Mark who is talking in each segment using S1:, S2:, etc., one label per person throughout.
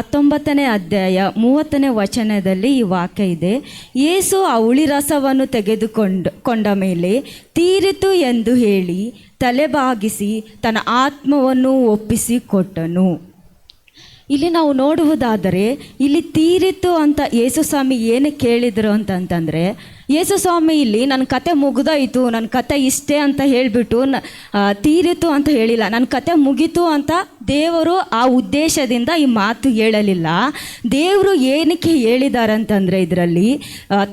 S1: 19ನೇ ಅಧ್ಯಾಯ 30ನೇ ವಚನದಲ್ಲಿ ಈ ವಾಕ್ಯ ಇದೆ. ಯೇಸು ಆ ಹುಳಿರಸವನ್ನು ತೆಗೆದುಕೊಂಡ ಮೇಲೆ ತೀರಿತು ಎಂದು ಹೇಳಿ ತಲೆಬಾಗಿಸಿ ತನ್ನ ಆತ್ಮವನ್ನು ಒಪ್ಪಿಸಿಕೊಟ್ಟನು. ಇಲ್ಲಿ ನಾವು ನೋಡುವುದಾದರೆ ಇಲ್ಲಿ ತೀರಿತು ಅಂತ ಯೇಸು ಸ್ವಾಮಿ ಏನು ಕೇಳಿದರು ಅಂತಂತಂದರೆ, ಯೇಸು ಸ್ವಾಮಿ ಇಲ್ಲಿ ನನ್ನ ಕತೆ ಮುಗಿದೋಯ್ತು, ನನ್ನ ಕತೆ ಇಷ್ಟೇ ಅಂತ ಹೇಳಿಬಿಟ್ಟು ತೀರಿತು ಅಂತ ಹೇಳಿಲ್ಲ. ನನ್ನ ಕತೆ ಮುಗೀತು ಅಂತ ದೇವರು ಆ ಉದ್ದೇಶದಿಂದ ಈ ಮಾತು ಹೇಳಲಿಲ್ಲ. ದೇವರು ಏನಕ್ಕೆ ಹೇಳಿದ್ದಾರೆ ಅಂತಂದರೆ, ಇದರಲ್ಲಿ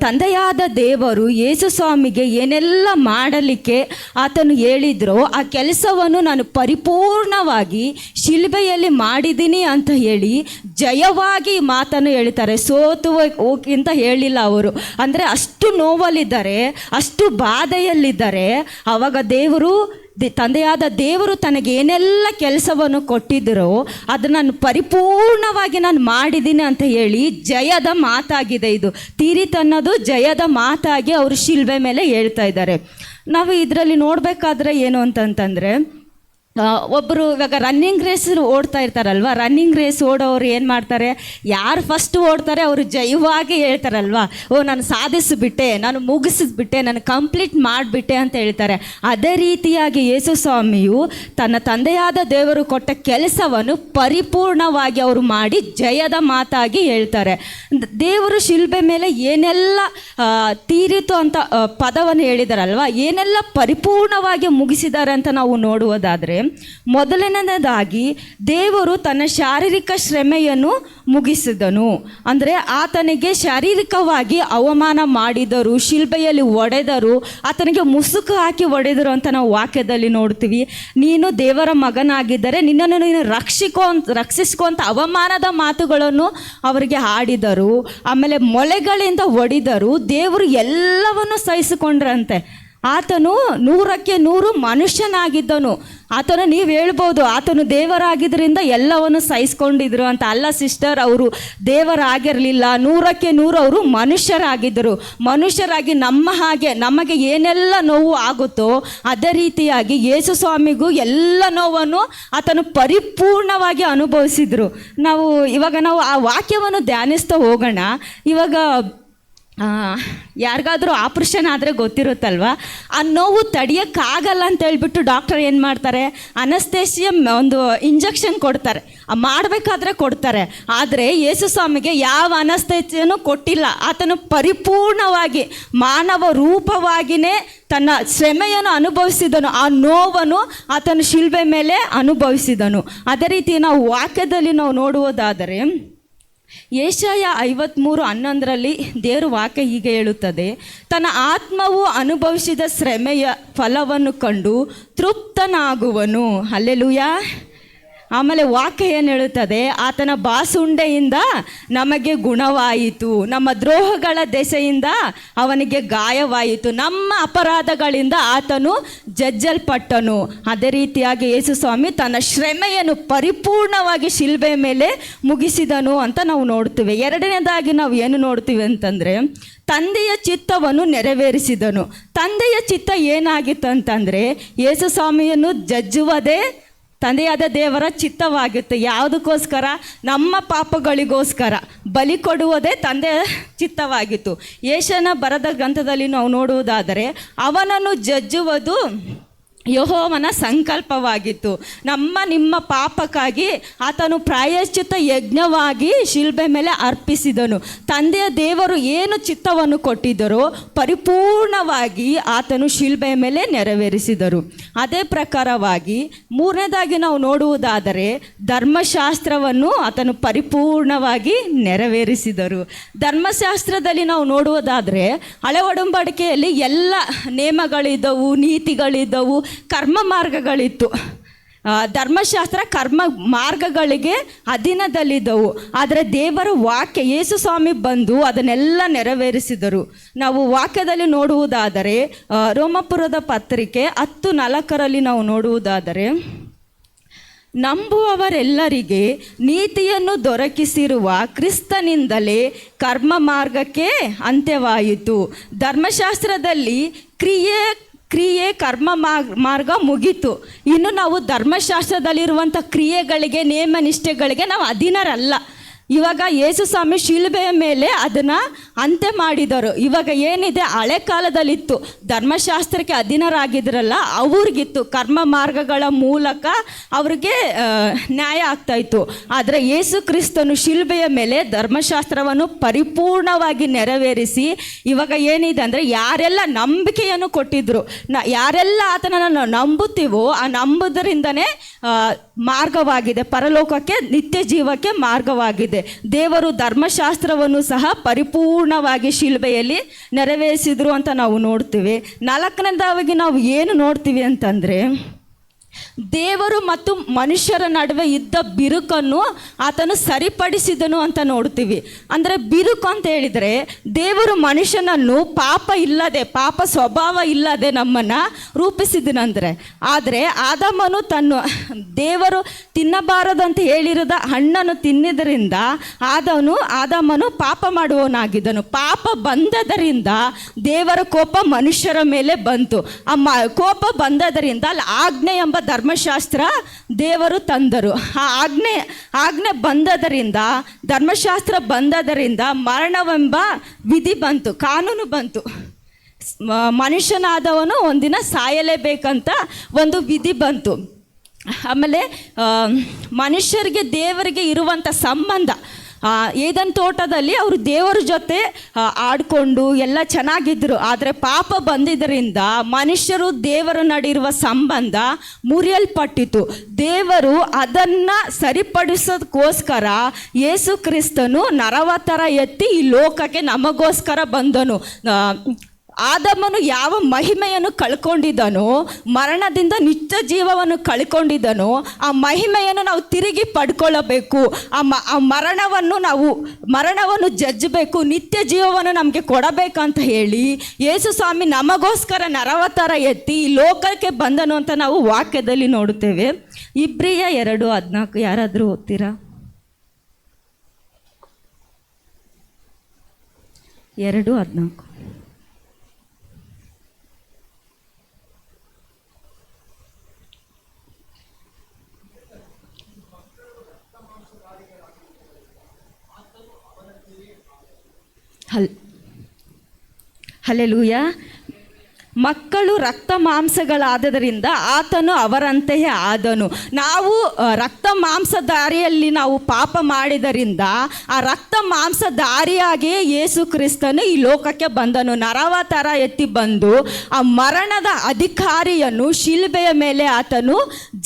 S1: ತಂದೆಯಾದ ದೇವರು ಯೇಸು ಸ್ವಾಮಿಗೆ ಏನೆಲ್ಲ ಮಾಡಲಿಕ್ಕೆ ಆತನು ಹೇಳಿದ್ರೋ ಆ ಕೆಲಸವನ್ನು ನಾನು ಪರಿಪೂರ್ಣವಾಗಿ ಶಿಲುಬೆಯಲ್ಲಿ ಮಾಡಿದ್ದೀನಿ ಅಂತ ಹೇಳಿ ಜಯವಾಗಿ ಮಾತನ್ನು ಹೇಳ್ತಾರೆ. ಸೋತು ಹೋಗಿಂತ ಹೇಳಿಲ್ಲ ಅವರು. ಅಂದರೆ ಅಷ್ಟು ನೋವಲ್ಲಿದ್ದಾರೆ, ಅಷ್ಟು ಬಾಧೆಯಲ್ಲಿದ್ದಾರೆ. ಆವಾಗ ದೇವರು, ತಂದೆಯಾದ ದೇವರು ತನಗೆ ಏನೆಲ್ಲ ಕೆಲಸವನ್ನು ಕೊಟ್ಟಿದ್ದರೋ ಅದನ್ನು ನಾನು ಪರಿಪೂರ್ಣವಾಗಿ ನಾನು ಮಾಡಿದ್ದೀನಿ ಅಂತ ಹೇಳಿ ಜಯದ ಮಾತಾಗಿದೆ. ಇದು ತೀರಿತನ್ನೋದು ಜಯದ ಮಾತಾಗಿ ಅವರು ಶಿಲ್ಬೆ ಮೇಲೆ ಹೇಳ್ತಾ ಇದ್ದಾರೆ. ನಾವು ಇದರಲ್ಲಿ ನೋಡಬೇಕಾದ್ರೆ ಏನು ಅಂತಂತಂದರೆ, ಒಬ್ಬರು ಇವಾಗ ರನ್ನಿಂಗ್ ರೇಸ್ ಓಡ್ತಾ ಇರ್ತಾರಲ್ವ, ರನ್ನಿಂಗ್ ರೇಸ್ ಓಡೋರು ಏನು ಮಾಡ್ತಾರೆ, ಯಾರು ಫಸ್ಟ್ ಓಡ್ತಾರೆ ಅವರು ಜಯವಾಗಿ ಹೇಳ್ತಾರಲ್ವ, ಓ ನಾನು ಸಾಧಿಸಿಬಿಟ್ಟೆ, ನಾನು ಮುಗಿಸಿದ್ಬಿಟ್ಟೆ, ನಾನು ಕಂಪ್ಲೀಟ್ ಮಾಡಿಬಿಟ್ಟೆ ಅಂತ ಹೇಳ್ತಾರೆ. ಅದೇ ರೀತಿಯಾಗಿ ಯೇಸು ಸ್ವಾಮಿಯು ತನ್ನ ತಂದೆಯಾದ ದೇವರು ಕೊಟ್ಟ ಕೆಲಸವನ್ನು ಪರಿಪೂರ್ಣವಾಗಿ ಅವರು ಮಾಡಿ ಜಯದ ಮಾತಾಗಿ ಹೇಳ್ತಾರೆ. ದೇವರು ಶಿಲ್ಬೆ ಮೇಲೆ ಏನೆಲ್ಲ ತೀರಿತು ಅಂತ ಪದವನ್ನು ಹೇಳಿದಾರಲ್ವ, ಏನೆಲ್ಲ ಪರಿಪೂರ್ಣವಾಗಿ ಮುಗಿಸಿದ್ದಾರೆ ಅಂತ ನಾವು ನೋಡುವುದಾದರೆ, ಮೊದಲನೇದಾಗಿ ದೇವರು ತನ್ನ ಶಾರೀರಿಕ ಶ್ರಮೆಯನ್ನು ಮುಗಿಸಿದನು. ಅಂದರೆ ಆತನಿಗೆ ಶಾರೀರಿಕವಾಗಿ ಅವಮಾನ ಮಾಡಿದರು, ಶಿಲ್ಬೆಯಲ್ಲಿ ಒಡೆದರು, ಆತನಿಗೆ ಮುಸುಕು ಹಾಕಿ ಒಡೆದರು ಅಂತ ನಾವು ವಾಕ್ಯದಲ್ಲಿ ನೋಡ್ತೀವಿ. ನೀನು ದೇವರ ಮಗನಾಗಿದ್ದರೆ ನಿನ್ನನ್ನು ನೀನು ರಕ್ಷಿಸ್ಕೊ ಅಂತ ಅವಮಾನದ ಮಾತುಗಳನ್ನು ಅವರಿಗೆ ಆಡಿದರು. ಆಮೇಲೆ ಮೊಳೆಗಳಿಂದ ಒಡೆದರು. ದೇವರು ಎಲ್ಲವನ್ನು ಸಹಿಸಿಕೊಂಡ್ರಂತೆ. ಆತನು 100ಕ್ಕೆ 100 ಮನುಷ್ಯನಾಗಿದ್ದನು. ಆತನು, ನೀವು ಹೇಳ್ಬೋದು ಆತನು ದೇವರಾಗಿದ್ದರಿಂದ ಎಲ್ಲವನ್ನು ಸಹಿಸ್ಕೊಂಡಿದ್ರು ಅಂತ. ಅಲ್ಲ ಸಿಸ್ಟರ್, ಅವರು ದೇವರಾಗಿರಲಿಲ್ಲ. 100ಕ್ಕೆ 100 ಅವರು ಮನುಷ್ಯರಾಗಿದ್ದರು. ಮನುಷ್ಯರಾಗಿ ನಮ್ಮ ಹಾಗೆ ನಮಗೆ ಏನೆಲ್ಲ ನೋವು ಆಗುತ್ತೋ ಅದೇ ರೀತಿಯಾಗಿ ಯೇಸು ಸ್ವಾಮಿಗೂ ಎಲ್ಲ ನೋವನ್ನು ಆತನು ಪರಿಪೂರ್ಣವಾಗಿ ಅನುಭವಿಸಿದರು. ಇವಾಗ ನಾವು ಆ ವಾಕ್ಯವನ್ನು ಧ್ಯಾನಿಸ್ತಾ ಹೋಗೋಣ. ಇವಾಗ ಯಾರಿಗಾದರೂ ಆಪ್ರೇಷನ್ ಆದರೆ ಗೊತ್ತಿರುತ್ತಲ್ವ, ಆ ನೋವು ತಡೆಯೋಕ್ಕಾಗಲ್ಲ ಅಂತ ಹೇಳ್ಬಿಟ್ಟು ಡಾಕ್ಟರ್ ಏನು ಮಾಡ್ತಾರೆ, ಅನಸ್ತೇಸಿಯ ಒಂದು ಇಂಜೆಕ್ಷನ್ ಕೊಡ್ತಾರೆ. ಮಾಡಬೇಕಾದ್ರೆ ಕೊಡ್ತಾರೆ. ಆದರೆ ಯೇಸು ಸ್ವಾಮಿಗೆ ಯಾವ ಅನಸ್ತೇಸಿಯೂ ಕೊಟ್ಟಿಲ್ಲ. ಆತನು ಪರಿಪೂರ್ಣವಾಗಿ ಮಾನವ ರೂಪವಾಗಿಯೇ ತನ್ನ ಶ್ರಮೆಯನ್ನು ಅನುಭವಿಸಿದನು. ಆ ನೋವನ್ನು ಆತನು ಶಿಲ್ಬೆ ಮೇಲೆ ಅನುಭವಿಸಿದನು. ಅದೇ ರೀತಿ ನಾವು ವಾಕ್ಯದಲ್ಲಿ ನಾವು ನೋಡುವುದಾದರೆ, ಯೆಶಾಯ 53:11 ದೇವರು ವಾಕ್ಯ ಹೀಗೆ ಹೇಳುತ್ತದೆ, ತನ್ನ ಆತ್ಮವು ಅನುಭವಿಸಿದ ಶ್ರಮೆಯ ಫಲವನ್ನು ಕಂಡು ತೃಪ್ತನಾಗುವನು. ಹಲ್ಲೆಲೂಯಾ. ಆಮೇಲೆ ವಾಕ್ಯ ಏನು ಹೇಳುತ್ತದೆ, ಆತನ ಬಾಸುಂಡೆಯಿಂದ ನಮಗೆ ಗುಣವಾಯಿತು, ನಮ್ಮ ದ್ರೋಹಗಳ ದೆಸೆಯಿಂದ ಅವನಿಗೆ ಗಾಯವಾಯಿತು, ನಮ್ಮ ಅಪರಾಧಗಳಿಂದ ಆತನು ಜಜ್ಜಲ್ಪಟ್ಟನು. ಅದೇ ರೀತಿಯಾಗಿ ಯೇಸು ಸ್ವಾಮಿ ತನ್ನ ಶ್ರಮೆಯನ್ನು ಪರಿಪೂರ್ಣವಾಗಿ ಶಿಲ್ಬೆ ಮೇಲೆ ಮುಗಿಸಿದನು ಅಂತ ನಾವು ನೋಡ್ತೀವಿ. ಎರಡನೇದಾಗಿ ನಾವು ಏನು ನೋಡ್ತೀವಿ ಅಂತಂದರೆ, ತಂದೆಯ ಚಿತ್ತವನ್ನು ನೆರವೇರಿಸಿದನು. ತಂದೆಯ ಚಿತ್ತ ಏನಾಗಿತ್ತು ಅಂತಂದರೆ, ಯೇಸು ಸ್ವಾಮಿಯನ್ನು ಜಜ್ಜುವುದೇ ತಂದೆಯಾದ ದೇವರ ಚಿತ್ತವಾಗಿತ್ತು. ಯಾವುದಕ್ಕೋಸ್ಕರ? ನಮ್ಮ ಪಾಪಗಳಿಗೋಸ್ಕರ ಬಲಿ ಕೊಡುವುದೇ ತಂದೆಯ ಚಿತ್ತವಾಗಿತ್ತು. ಯೆಶಾಯನ ಬರೆದ ಗ್ರಂಥದಲ್ಲಿ ನಾವು ನೋಡುವುದಾದರೆ, ಅವನನ್ನು ಜಜ್ಜುವುದು ಯೆಹೋವನ ಸಂಕಲ್ಪವಾಗಿತ್ತು. ನಿಮ್ಮ ಪಾಪಕ್ಕಾಗಿ ಆತನು ಪ್ರಾಯಶ್ಚಿತ್ತ ಯಜ್ಞವಾಗಿ ಶಿಲ್ಬೆ ಮೇಲೆ ಅರ್ಪಿಸಿದನು. ತಂದೆಯ ದೇವರು ಏನು ಚಿತ್ತವನ್ನು ಕೊಟ್ಟಿದ್ದರೋ ಪರಿಪೂರ್ಣವಾಗಿ ಆತನು ಶಿಲ್ಬೆ ಮೇಲೆ ನೆರವೇರಿಸಿದರು. ಅದೇ ಪ್ರಕಾರವಾಗಿ ಮೂರನೇದಾಗಿ ನಾವು ನೋಡುವುದಾದರೆ, ಧರ್ಮಶಾಸ್ತ್ರವನ್ನು ಆತನು ಪರಿಪೂರ್ಣವಾಗಿ ನೆರವೇರಿಸಿದರು. ಧರ್ಮಶಾಸ್ತ್ರದಲ್ಲಿ ನಾವು ನೋಡುವುದಾದರೆ, ಹಳೆ ಒಡಂಬಡಿಕೆಯಲ್ಲಿ ಎಲ್ಲ ನೇಮಗಳಿದ್ದವು, ನೀತಿಗಳಿದ್ದವು, ಕರ್ಮ ಮಾರ್ಗಗಳಿತ್ತು. ಧರ್ಮಶಾಸ್ತ್ರ ಕರ್ಮ ಮಾರ್ಗಗಳಿಗೆ ಅಧೀನದಲ್ಲಿದ್ದವು. ಆದರೆ ದೇವರ ವಾಕ್ಯ ಯೇಸು ಸ್ವಾಮಿ ಬಂದು ಅದನ್ನೆಲ್ಲ ನೆರವೇರಿಸಿದರು. ನಾವು ವಾಕ್ಯದಲ್ಲಿ ನೋಡುವುದಾದರೆ, ರೋಮಾಪುರದ ಪತ್ರಿಕೆ 10:4 ನಾವು ನೋಡುವುದಾದರೆ, ನಂಬುವವರೆಲ್ಲರಿಗೆ ನೀತಿಯನ್ನು ದೊರಕಿಸಿರುವ ಕ್ರಿಸ್ತನಿಂದಲೇ ಕರ್ಮ ಮಾರ್ಗಕ್ಕೆ ಅಂತ್ಯವಾಯಿತು. ಧರ್ಮಶಾಸ್ತ್ರದಲ್ಲಿ ಕ್ರಿಯೆ ಕರ್ಮ ಮಾರ್ಗ ಮುಗೀತು. ಇನ್ನು ನಾವು ಧರ್ಮಶಾಸ್ತ್ರದಲ್ಲಿರುವಂಥ ಕ್ರಿಯೆಗಳಿಗೆ, ನೇಮ ನಿಷ್ಠೆಗಳಿಗೆ ನಾವು ಅಧೀನರಲ್ಲ. ಇವಾಗ ಯೇಸು ಸ್ವಾಮಿ ಶಿಲುಬೆಯ ಮೇಲೆ ಅದನ್ನು ಅಂತ್ಯ ಮಾಡಿದರು. ಇವಾಗ ಏನಿದೆ, ಹಳೆ ಕಾಲದಲ್ಲಿತ್ತು, ಧರ್ಮಶಾಸ್ತ್ರಕ್ಕೆ ಅಧೀನರಾಗಿದ್ರಲ್ಲ ಅವ್ರಿಗಿತ್ತು, ಕರ್ಮ ಮಾರ್ಗಗಳ ಮೂಲಕ ಅವ್ರಿಗೆ ನ್ಯಾಯ ಆಗ್ತಾಯಿತ್ತು. ಆದರೆ ಯೇಸು ಕ್ರಿಸ್ತನು ಶಿಲುಬೆಯ ಮೇಲೆ ಧರ್ಮಶಾಸ್ತ್ರವನ್ನು ಪರಿಪೂರ್ಣವಾಗಿ ನೆರವೇರಿಸಿ ಇವಾಗ ಏನಿದೆ ಅಂದರೆ, ಯಾರೆಲ್ಲ ನಂಬಿಕೆಯನ್ನು ಕೊಟ್ಟಿದ್ರು, ಯಾರೆಲ್ಲ ಆತನನ್ನು ನಂಬುತ್ತೀವೋ ಆ ನಂಬುವುದರಿಂದನೇ ಮಾರ್ಗವಾಗಿದೆ, ಪರಲೋಕಕ್ಕೆ ನಿತ್ಯ ಜೀವಕ್ಕೆ ಮಾರ್ಗವಾಗಿದೆ. ದೇವರು ಧರ್ಮಶಾಸ್ತ್ರವನ್ನು ಸಹ ಪರಿಪೂರ್ಣವಾಗಿ ಶಿಲುಬೆಯಲ್ಲಿ ನೆರವೇರಿಸಿದ್ರು ಅಂತ ನಾವು ನೋಡ್ತೀವಿ. ನಾಲ್ಕನೇದಾಗಿ ನಾವು ಏನು ನೋಡ್ತೀವಿ ಅಂತಂದರೆ, ದೇವರು ಮತ್ತು ಮನುಷ್ಯರ ನಡುವೆ ಇದ್ದ ಬಿರುಕನ್ನು ಆತನು ಸರಿಪಡಿಸಿದನು ಅಂತ ನೋಡ್ತೀವಿ. ಅಂದರೆ ಬಿರುಕು ಅಂತ ಹೇಳಿದರೆ, ದೇವರು ಮನುಷ್ಯನನ್ನು ಪಾಪ ಇಲ್ಲದೆ, ಪಾಪ ಸ್ವಭಾವ ಇಲ್ಲದೆ ನಮ್ಮನ್ನು ರೂಪಿಸಿದನಂದರೆ, ಆದರೆ ಆದಾಮನು ದೇವರು ತಿನ್ನಬಾರದಂತ ಹೇಳಿರದ ಹಣ್ಣನ್ನು ತಿನ್ನಿದ್ದರಿಂದ ಆದಾಮನು ಪಾಪ ಮಾಡುವವನಾಗಿದ್ದನು. ಪಾಪ ಬಂದದರಿಂದ ದೇವರ ಕೋಪ ಮನುಷ್ಯರ ಮೇಲೆ ಬಂತು. ಕೋಪ ಬಂದದರಿಂದ ಅಲ್ಲಿ ಆಜ್ಞೆ ಎಂಬ ಧರ್ಮಶಾಸ್ತ್ರ ದೇವರು ತಂದರು. ಆ ಆಜ್ಞೆ ಬಂದದರಿಂದ, ಧರ್ಮಶಾಸ್ತ್ರ ಬಂದದರಿಂದ ಮರಣವೆಂಬ ವಿಧಿ ಬಂತು, ಕಾನೂನು ಬಂತು. ಮನುಷ್ಯನಾದವನು ಒಂದಿನ ಸಾಯಲೇಬೇಕಂತ ಒಂದು ವಿಧಿ ಬಂತು. ಆಮೇಲೆ ಮನುಷ್ಯರಿಗೆ ದೇವರಿಗೆ ಇರುವಂಥ ಸಂಬಂಧ, ಏದನ್ ತೋಟದಲ್ಲಿ ಅವರು ದೇವರ ಜೊತೆ ಆಡಿಕೊಂಡು ಎಲ್ಲ ಚೆನ್ನಾಗಿದ್ದರು. ಆದರೆ ಪಾಪ ಬಂದಿದ್ದರಿಂದ ಮನುಷ್ಯರು ದೇವರ ನಡಿರುವ ಸಂಬಂಧ ಮುರಿಯಲ್ಪಟ್ಟಿತು. ದೇವರು ಅದನ್ನು ಸರಿಪಡಿಸೋದಕ್ಕೋಸ್ಕರ ಯೇಸು ಕ್ರಿಸ್ತನು ನರವತಾರ ಎತ್ತಿ ಈ ಲೋಕಕ್ಕೆ ನಮಗೋಸ್ಕರ ಬಂದನು. ಆದಾಮನು ಯಾವ ಮಹಿಮೆಯನ್ನು ಕಳ್ಕೊಂಡಿದ್ದನೋ, ಮರಣದಿಂದ ನಿತ್ಯ ಜೀವವನ್ನು ಕಳ್ಕೊಂಡಿದ್ದನೋ, ಆ ಮಹಿಮೆಯನ್ನು ನಾವು ತಿರುಗಿ ಪಡ್ಕೊಳ್ಳಬೇಕು. ಆ ಮರಣವನ್ನು ಜಜ್ಜಬೇಕು, ನಿತ್ಯ ಜೀವವನ್ನು ನಮಗೆ ಕೊಡಬೇಕಂತ ಹೇಳಿ ಯೇಸು ಸ್ವಾಮಿ ನಮಗೋಸ್ಕರ ನರವತಾರ ಎತ್ತಿ ಈ ಲೋಕಕ್ಕೆ ಬಂದನು ಅಂತ ನಾವು ವಾಕ್ಯದಲ್ಲಿ ನೋಡುತ್ತೇವೆ. ಇಬ್ರಿಯ 2:14 ಯಾರಾದರೂ ಓದ್ತೀರಾ? 2:14. ಹಲ್ಲೆಲೂಯಾ. ಮಕ್ಕಳು ರಕ್ತ ಮಾಂಸಗಳಾದದರಿಂದ ಆತನು ಅವರಂತೆಯೇ ಆದನು. ನಾವು ರಕ್ತ ಮಾಂಸಧಾರಿಯಲ್ಲಿ ನಾವು ಪಾಪ ಮಾಡಿದರಿಂದ ಆ ರಕ್ತ ಮಾಂಸಧಾರಿಯಾಗಿಯೇ ಯೇಸು ಕ್ರಿಸ್ತನು ಈ ಲೋಕಕ್ಕೆ ಬಂದನು. ನರವತಾರ ಎತ್ತಿ ಬಂದು ಆ ಮರಣದ ಅಧಿಕಾರಿಯನ್ನು ಶಿಲುಬೆಯ ಮೇಲೆ ಆತನು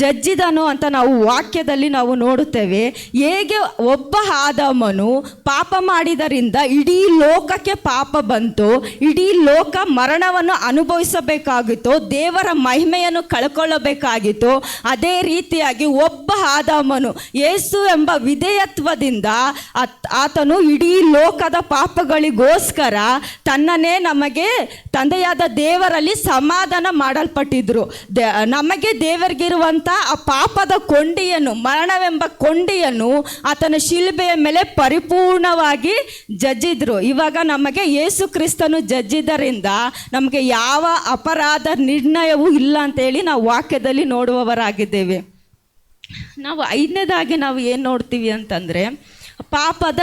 S1: ಜಜ್ಜಿದನು ಅಂತ ನಾವು ವಾಕ್ಯದಲ್ಲಿ ನಾವು ನೋಡುತ್ತೇವೆ. ಹೇಗೆ ಒಬ್ಬ ಆದಾಮನು ಪಾಪ ಮಾಡಿದರಿಂದ ಇಡೀ ಲೋಕಕ್ಕೆ ಪಾಪ ಬಂತು, ಇಡೀ ಲೋಕ ಮರಣವನ್ನು ಅನುಭವಿಸಬೇಕಾಗಿತ್ತು, ದೇವರ ಮಹಿಮೆಯನ್ನು ಕಳ್ಕೊಳ್ಳಬೇಕಾಗಿತ್ತು, ಅದೇ ರೀತಿಯಾಗಿ ಒಬ್ಬ ಆದಾಮನು ಯೇಸು ಎಂಬ ವಿಧೇಯತ್ವದಿಂದ ಆತನು ಇಡೀ ಲೋಕದ ಪಾಪಗಳಿಗೋಸ್ಕರ ತನ್ನನ್ನೇ ನಮಗೆ ತಂದೆಯಾದ ದೇವರಲ್ಲಿ ಸಮಾಧಾನ ಮಾಡಲ್ಪಟ್ಟಿದ್ರು. ನಮಗೆ ದೇವರಿಗಿರುವಂಥ ಆ ಪಾಪದ ಕೊಂಡಿಯನ್ನು, ಮರಣವೆಂಬ ಕೊಂಡಿಯನ್ನು ಆತನ ಶಿಲುಬೆಯ ಮೇಲೆ ಪರಿಪೂರ್ಣವಾಗಿ ಜಜ್ಜಿದ್ರು. ಇವಾಗ ನಮಗೆ ಯೇಸು ಕ್ರಿಸ್ತನು ಜಜ್ಜಿದರಿಂದ ನಮಗೆ ಯಾವ ಅಪರಾಧ ನಿರ್ಣಯವೂ ಇಲ್ಲ ಅಂತೇಳಿ ನಾವು ವಾಕ್ಯದಲ್ಲಿ ನೋಡುವವರಾಗಿದ್ದೇವೆ. ನಾವು 5ನೇದಾಗಿ ನಾವು ಏನು ನೋಡ್ತೀವಿ ಅಂತಂದರೆ, ಪಾಪದ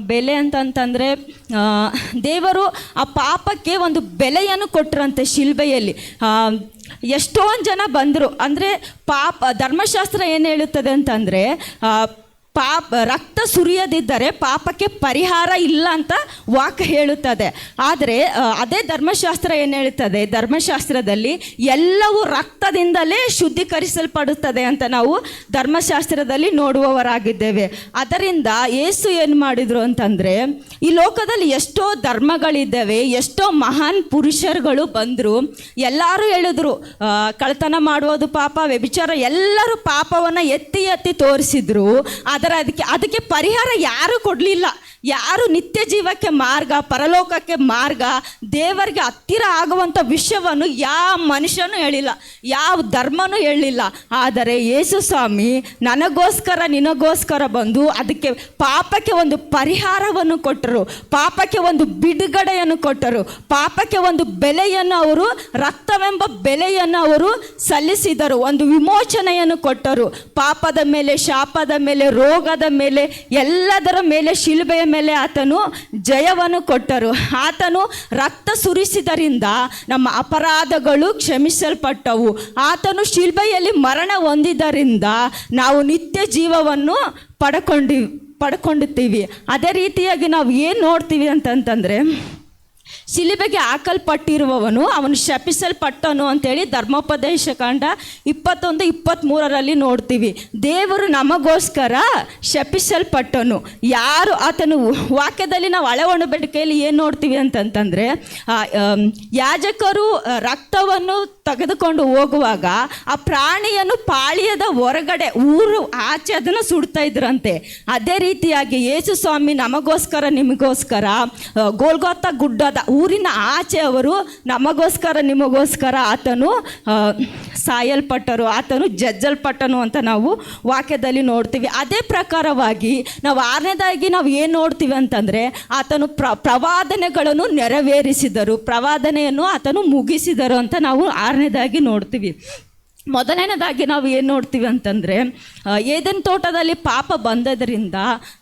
S1: ಬೆಲೆ ಅಂತಂತಂದರೆ ದೇವರು ಆ ಪಾಪಕ್ಕೆ ಒಂದು ಬೆಲೆಯನ್ನು ಕೊಟ್ಟರಂತೆ ಶಿಲ್ಬೆಯಲ್ಲಿ. ಎಷ್ಟೊಂದು ಜನ ಬಂದರು. ಅಂದರೆ ಧರ್ಮಶಾಸ್ತ್ರ ಏನು ಹೇಳುತ್ತದೆ ಅಂತಂದರೆ, ರಕ್ತ ಸುರಿಯದಿದ್ದರೆ ಪಾಪಕ್ಕೆ ಪರಿಹಾರ ಇಲ್ಲ ಅಂತ ವಾಕ್ಯ ಹೇಳುತ್ತದೆ. ಆದರೆ ಅದೇ ಧರ್ಮಶಾಸ್ತ್ರ ಏನು ಹೇಳುತ್ತದೆ, ಧರ್ಮಶಾಸ್ತ್ರದಲ್ಲಿ ಎಲ್ಲವೂ ರಕ್ತದಿಂದಲೇ ಶುದ್ಧೀಕರಿಸಲ್ಪಡುತ್ತದೆ ಅಂತ ನಾವು ಧರ್ಮಶಾಸ್ತ್ರದಲ್ಲಿ ನೋಡುವವರಾಗಿದ್ದೇವೆ. ಅದರಿಂದ ಯೇಸು ಏನು ಮಾಡಿದರು ಅಂತಂದರೆ, ಈ ಲೋಕದಲ್ಲಿ ಎಷ್ಟೋ ಧರ್ಮಗಳಿದ್ದಾವೆ, ಎಷ್ಟೋ ಮಹಾನ್ ಪುರುಷರುಗಳು ಬಂದರು, ಎಲ್ಲರೂ ಹೇಳಿದ್ರು ಕಳ್ತನ ಮಾಡುವುದು ಪಾಪ, ವ್ಯಭಿಚಾರ, ಎಲ್ಲರೂ ಪಾಪವನ್ನು ಎತ್ತಿ ಎತ್ತಿ ತೋರಿಸಿದ್ರು. ಅದಕ್ಕೆ ಪರಿಹಾರ ಯಾರೂ ಕೊಡಲಿಲ್ಲ. ಯಾರು ನಿತ್ಯ ಜೀವಕ್ಕೆ ಮಾರ್ಗ, ಪರಲೋಕಕ್ಕೆ ಮಾರ್ಗ, ದೇವರಿಗೆ ಹತ್ತಿರ ಆಗುವಂಥ ವಿಷಯವನ್ನು ಯಾವ ಮನುಷ್ಯನೂ ಹೇಳಿಲ್ಲ, ಯಾವ ಧರ್ಮನೂ ಹೇಳಿಲ್ಲ. ಆದರೆ ಯೇಸು ಸ್ವಾಮಿ ನನಗೋಸ್ಕರ ನಿನಗೋಸ್ಕರ ಬಂದು ಅದಕ್ಕೆ ಪಾಪಕ್ಕೆ ಒಂದು ಪರಿಹಾರವನ್ನು ಕೊಟ್ಟರು, ಪಾಪಕ್ಕೆ ಒಂದು ಬಿಡುಗಡೆಯನ್ನು ಕೊಟ್ಟರು, ಪಾಪಕ್ಕೆ ಒಂದು ಬೆಲೆಯನ್ನು ಅವರು, ರಕ್ತವೆಂಬ ಬೆಲೆಯನ್ನು ಅವರು ಸಲ್ಲಿಸಿದರು, ಒಂದು ವಿಮೋಚನೆಯನ್ನು ಕೊಟ್ಟರು. ಪಾಪದ ಮೇಲೆ, ಶಾಪದ ಮೇಲೆ, ರೋಗದ ಮೇಲೆ ಎಲ್ಲದರ ಮೇಲೆ ಶಿಲುಬೆಯ ಮೇಲೆ ಆತನು ಜಯವನ್ನು ಕೊಟ್ಟರು. ಆತನು ರಕ್ತ ಸುರಿಸಿದರಿಂದ ನಮ್ಮ ಅಪರಾಧಗಳು ಕ್ಷಮಿಸಲ್ಪಟ್ಟವು. ಆತನು ಶಿಲುಬೆಯಲ್ಲಿ ಮರಣ ಹೊಂದಿದ್ದರಿಂದ ನಾವು ನಿತ್ಯ ಜೀವವನ್ನು ಪಡ್ಕೊಂಡಿರ್ತೀವಿ. ಅದೇ ರೀತಿಯಾಗಿ ನಾವು ಏನು ನೋಡ್ತೀವಿ ಅಂತಂತಂದರೆ, ಶಿಲುಬೆಗೆ ಹಾಕಲ್ಪಟ್ಟಿರುವವನು ಅವನು ಶಪಿಸಲ್ಪಟ್ಟನು ಅಂತೇಳಿ ಧರ್ಮೋಪದೇಶ ಕಾಂಡ 21-23 ನೋಡ್ತೀವಿ. ದೇವರು ನಮಗೋಸ್ಕರ ಶಪಿಸಲ್ಪಟ್ಟನು. ಯಾರು ಆತನು ವಾಕ್ಯದಲ್ಲಿ ನಾವು ಹಳೆ ಒಡಂಬಡಿಕೆಯಲ್ಲಿ ಏನು ನೋಡ್ತೀವಿ ಅಂತಂತಂದರೆ, ಯಾಜಕರು ರಕ್ತವನ್ನು ತೆಗೆದುಕೊಂಡು ಹೋಗುವಾಗ ಆ ಪ್ರಾಣಿಯನ್ನು ಪಾಳ್ಯದ ಹೊರಗಡೆ ಊರು ಆಚೆ ಅದನ್ನು ಸುಡ್ತಾ ಇದ್ರಂತೆ. ಅದೇ ರೀತಿಯಾಗಿ ಯೇಸು ಸ್ವಾಮಿ ನಮಗೋಸ್ಕರ ನಿಮಗೋಸ್ಕರ ಗೋಲ್ಗೊಥಾ ಗುಡ್ಡದ ಊರಿನ ಆಚೆ ಅವರು ನಮಗೋಸ್ಕರ ನಿಮಗೋಸ್ಕರ ಆತನು ಸಾಯಲ್ಪಟ್ಟರು, ಆತನು ಜಜ್ಜಲ್ಪಟ್ಟನು ಅಂತ ನಾವು ವಾಕ್ಯದಲ್ಲಿ ನೋಡ್ತೀವಿ. ಅದೇ ಪ್ರಕಾರವಾಗಿ ನಾವು 6ನೇದಾಗಿ ನಾವು ಏನು ನೋಡ್ತೀವಿ ಅಂತಂದರೆ, ಆತನು ಪ್ರವಾದನೆಗಳನ್ನು ನೆರವೇರಿಸಿದರು, ಪ್ರವಾದನೆಯನ್ನು ಆತನು ಮುಗಿಸಿದರು ಅಂತ ನಾವು 6ನೇದಾಗಿ ನೋಡ್ತೀವಿ. ಮೊದಲನೇದಾಗಿ ನಾವು ಏನು ನೋಡ್ತೀವಿ ಅಂತಂದರೆ, ಏದೆನ್ ತೋಟದಲ್ಲಿ ಪಾಪ ಬಂದದ್ರಿಂದ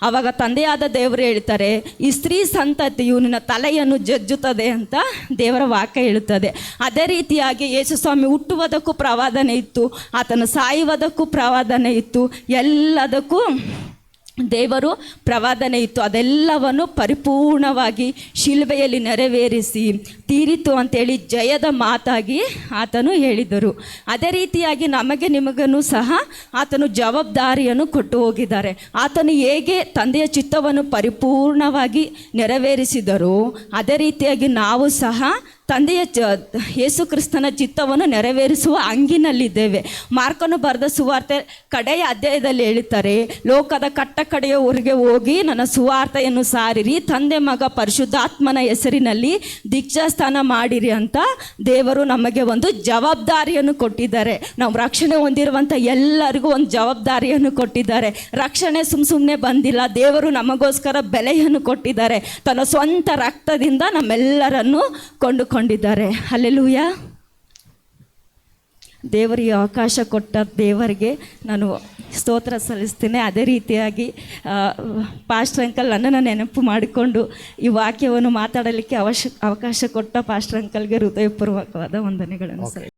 S1: ಆವಾಗ ತಂದೆಯಾದ ದೇವರು ಹೇಳ್ತಾರೆ, ಈ ಸ್ತ್ರೀ ಸಂತತಿಯು ನಿನ್ನ ತಲೆಯನ್ನು ಜಜ್ಜುತ್ತದೆ ಅಂತ ದೇವರ ವಾಕ್ಯ ಹೇಳುತ್ತದೆ. ಅದೇ ರೀತಿಯಾಗಿ ಯೇಸು ಸ್ವಾಮಿ ಹುಟ್ಟುವುದಕ್ಕೂ ಪ್ರವಾದನೆ ಇತ್ತು, ಆತನು ಸಾಯುವುದಕ್ಕೂ ಪ್ರವಾದನೆ ಇತ್ತು, ಎಲ್ಲದಕ್ಕೂ ದೇವರು ಪ್ರವಾದನೆ ಇತ್ತು. ಅದೆಲ್ಲವನ್ನು ಪರಿಪೂರ್ಣವಾಗಿ ಶಿಲುಬೆಯಲ್ಲಿ ನೆರವೇರಿಸಿ ತೀರಿತು ಅಂತೇಳಿ ಜಯದ ಮಾತಾಗಿ ಆತನು ಹೇಳಿದರು. ಅದೇ ರೀತಿಯಾಗಿ ನಮಗೆ ನಿಮಗನ್ನು ಸಹ ಆತನು ಜವಾಬ್ದಾರಿಯನ್ನು ಕೊಟ್ಟು ಹೋಗಿದ್ದಾರೆ. ಆತನು ಹೇಗೆ ತಂದೆಯ ಚಿತ್ತವನ್ನು ಪರಿಪೂರ್ಣವಾಗಿ ನೆರವೇರಿಸಿದರು, ಅದೇ ರೀತಿಯಾಗಿ ನಾವು ಸಹ ತಂದೆಯ ಯೇಸು ಕ್ರಿಸ್ತನ ಚಿತ್ತವನ್ನು ನೆರವೇರಿಸುವ ಹಂಗಿನಲ್ಲಿದ್ದೇವೆ. ಮಾರ್ಕನು ಬರೆದ ಸುವಾರ್ತೆ ಕಡೆಯ ಅಧ್ಯಾಯದಲ್ಲಿ ಹೇಳುತ್ತಾರೆ, ಲೋಕದ ಕಡೆಯವರೆಗೆ ಹೋಗಿ ನನ್ನ ಸುವಾರ್ತೆಯನ್ನು ಸಾರಿರಿ, ತಂದೆ ಮಗ ಪರಿಶುದ್ಧಾತ್ಮನ ಹೆಸರಿನಲ್ಲಿ ದೀಕ್ಷಾಸ್ನಾನ ಮಾಡಿರಿ ಅಂತ ದೇವರು ನಮಗೆ ಒಂದು ಜವಾಬ್ದಾರಿಯನ್ನು ಕೊಟ್ಟಿದ್ದಾರೆ. ನಾವು ರಕ್ಷಣೆ ಹೊಂದಿರುವಂಥ ಎಲ್ಲರಿಗೂ ಒಂದು ಜವಾಬ್ದಾರಿಯನ್ನು ಕೊಟ್ಟಿದ್ದಾರೆ. ರಕ್ಷಣೆ ಸುಮ್ಮನೆ ಬಂದಿಲ್ಲ, ದೇವರು ನಮಗೋಸ್ಕರ ಬೆಲೆಯನ್ನು ಕೊಟ್ಟಿದ್ದಾರೆ. ತನ್ನ ಸ್ವಂತ ರಕ್ತದಿಂದ ನಮ್ಮೆಲ್ಲರನ್ನು ಕೊಂಡಿದ್ದಾರೆ. ಹಲ್ಲೆಲೂಯಾ. ದೇವರಿಗೆ ಅವಕಾಶ ಕೊಟ್ಟ ದೇವರಿಗೆ ನಾನು ಸ್ತೋತ್ರ ಸಲ್ಲಿಸ್ತೀನಿ. ಅದೇ ರೀತಿಯಾಗಿ ಪಾಸ್ಟರ್ ಅಂಕಲ್ ನನ್ನನ್ನು ನೆನಪು ಮಾಡಿಕೊಂಡು ಈ ವಾಕ್ಯವನ್ನು ಮಾತಾಡಲಿಕ್ಕೆ ಅವಕಾಶ ಕೊಟ್ಟ ಪಾಸ್ಟರ್ ಅಂಕಲ್ಗೆ ಹೃದಯಪೂರ್ವಕವಾದ ವಂದನೆಗಳನ್ನು